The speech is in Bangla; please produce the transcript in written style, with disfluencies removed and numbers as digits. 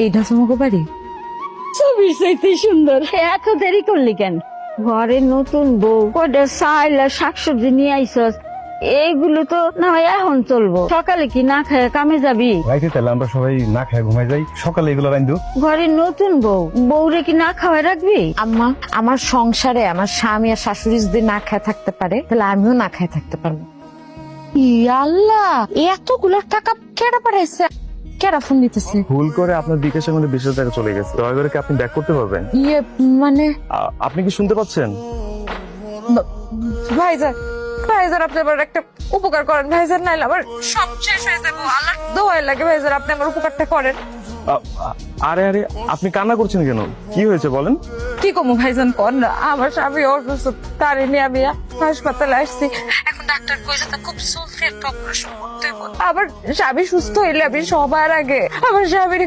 এইটা তোমাকে বাড়ি? ছবির চাইতে সুন্দর। এত দেরি করলি কেন? ঘরে নতুন বউ, কয়টা চাইল আর শাকসবজি নিয়ে আইসস, এইগুলো তো না হয় এখন চলবো। সকালে কি না খায় কামে যাবি? রাইতে তাহলে আমরা সবাই না খায় ঘুমাই যাই, সকালে এগুলো রাইন্দু। ঘরে নতুন বউ, বউরে কি না খাওয়াই রাখবি? আম্মা, আমার সংসারে আমার স্বামী আর শাশুড়ি যদি না খায় থাকতে পারে, তাহলে আমিও না খায় থাকতে পারবো। আল্লাহ, এতগুলো টাকা কেডা পাঠাইছে? কেডা ফোন দিতেছে? ভুল করে আপনার বিকাশের মধ্যে 20,000 টাকা চলে গেছে, দয়া করে কি আপনি ব্যাক করতে পারবেন? মানে আপনি কি শুনতে পাচ্ছেন? ভাইজান, ভাইজান আপনি আমার একটা উপকার করেন ভাইজান, নাইলে আমার সব শেষ হয়ে যাবো। আল্লাহ দোয়াই লাগে ভাইজান, আপনি আমার উপকারটা করেন। আরে আরে, আপনি কান্না করছেন কেন? কি হয়েছে বলেন? কি কমু ভাইজান, কর না। আমার স্বামী অসুস্থ, তারে নিয়ে আমি হাসপাতালে আসছি। এখন ডাক্তার কইছে তা খুব জলদি একটা অপারেশন করতে হবে। আমার স্বামী সুস্থ হইলে আমি সবার আগে আমার স্বামীর